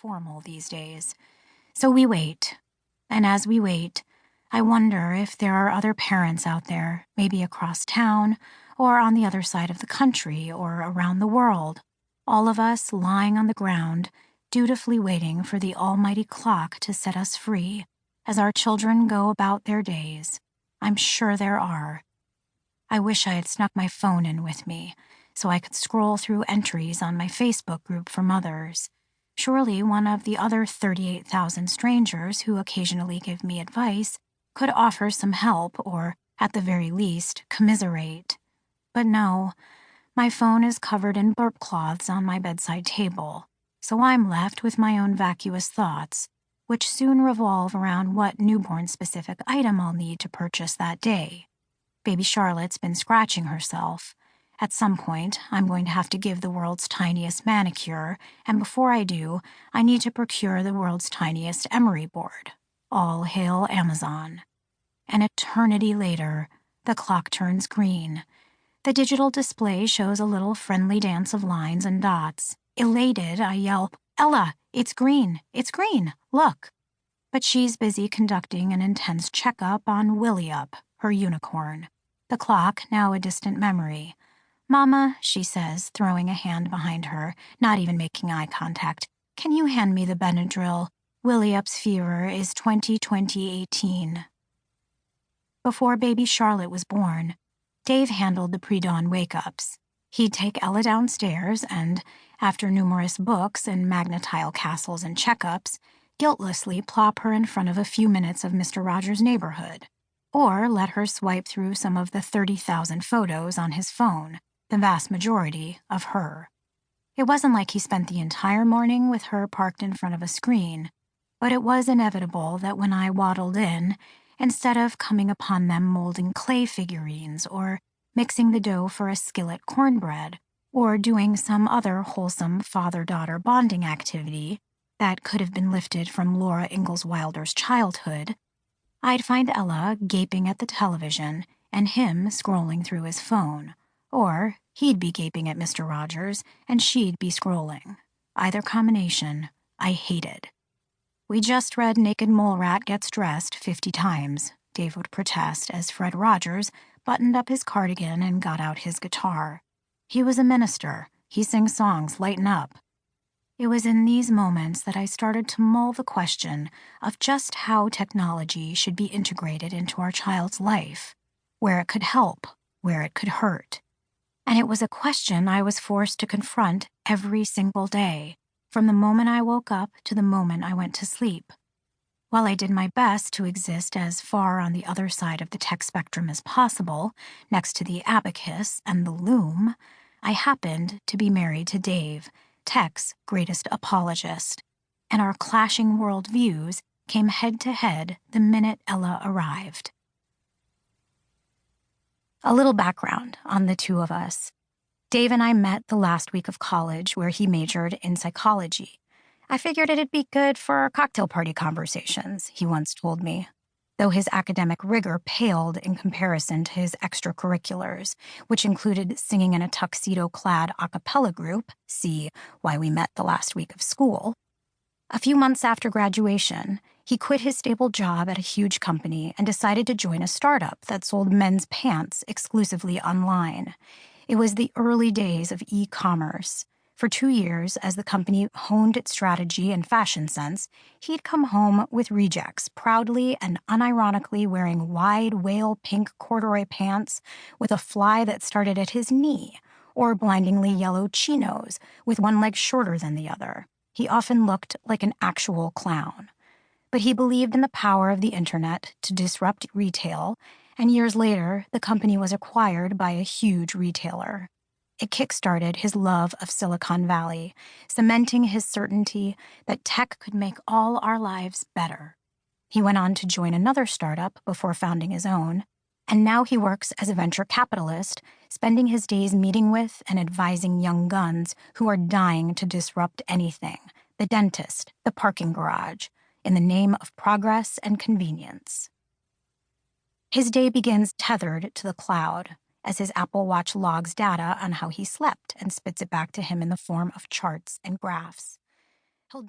formal these days. So we wait. And as we wait, I wonder if there are other parents out there, maybe across town, or on the other side of the country, or around the world, all of us lying on the ground, dutifully waiting for the almighty clock to set us free as our children go about their days. I'm sure there are. I wish I had snuck my phone in with me, so I could scroll through entries on my Facebook group for mothers. Surely one of the other 38,000 strangers who occasionally give me advice could offer some help or, at the very least, commiserate. But no, my phone is covered in burp cloths on my bedside table, so I'm left with my own vacuous thoughts, which soon revolve around what newborn-specific item I'll need to purchase that day. Baby Charlotte's been scratching herself. At some point, I'm going to have to give the world's tiniest manicure, and before I do, I need to procure the world's tiniest emery board. All hail Amazon. An eternity later, the clock turns green. The digital display shows a little friendly dance of lines and dots. Elated, I yell, "Ella, it's green, look." But she's busy conducting an intense checkup on Willie-Up, her unicorn. The clock, now a distant memory. "Mama," she says, throwing a hand behind her, not even making eye contact, "can you hand me the Benadryl? Willie-Up's fever is 20/20/18. Before baby Charlotte was born, Dave handled the pre-dawn wake-ups. He'd take Ella downstairs and, after numerous books and magnetile castles and checkups, guiltlessly plop her in front of a few minutes of Mr. Rogers' Neighborhood, or let her swipe through some of the 30,000 photos on his phone, the vast majority of her. It wasn't like he spent the entire morning with her parked in front of a screen, but it was inevitable that when I waddled in, instead of coming upon them molding clay figurines or mixing the dough for a skillet cornbread or doing some other wholesome father-daughter bonding activity that could have been lifted from Laura Ingalls Wilder's childhood, I'd find Ella gaping at the television and him scrolling through his phone, or he'd be gaping at Mr. Rogers and she'd be scrolling. Either combination, I hated. "We just read Naked Mole Rat Gets Dressed 50 times, Dave would protest as Fred Rogers buttoned up his cardigan and got out his guitar. He was a minister. He sings songs, lighten up. It was in these moments that I started to mull the question of just how technology should be integrated into our child's life, where it could help, where it could hurt. And it was a question I was forced to confront every single day, from the moment I woke up to the moment I went to sleep. While I did my best to exist as far on the other side of the tech spectrum as possible, next to the abacus and the loom, I happened to be married to Dave, tech's greatest apologist, and our clashing worldviews came head-to-head the minute Ella arrived. A little background on the two of us. Dave and I met the last week of college where he majored in psychology. "I figured it'd be good for cocktail party conversations," he once told me, though his academic rigor paled in comparison to his extracurriculars, which included singing in a tuxedo-clad a cappella group, see Why We Met the Last Week of School. A few months after graduation, he quit his stable job at a huge company and decided to join a startup that sold men's pants exclusively online. It was the early days of e-commerce. For 2 years, as the company honed its strategy and fashion sense, he'd come home with rejects, proudly and unironically wearing wide whale pink corduroy pants with a fly that started at his knee, or blindingly yellow chinos with one leg shorter than the other. He often looked like an actual clown. But he believed in the power of the internet to disrupt retail, and years later, the company was acquired by a huge retailer. It kickstarted his love of Silicon Valley, cementing his certainty that tech could make all our lives better. He went on to join another startup before founding his own, and now he works as a venture capitalist, spending his days meeting with and advising young guns who are dying to disrupt anything, the dentist, the parking garage, in the name of progress and convenience. His day begins tethered to the cloud, as his Apple Watch logs data on how he slept and spits it back to him in the form of charts and graphs. He'll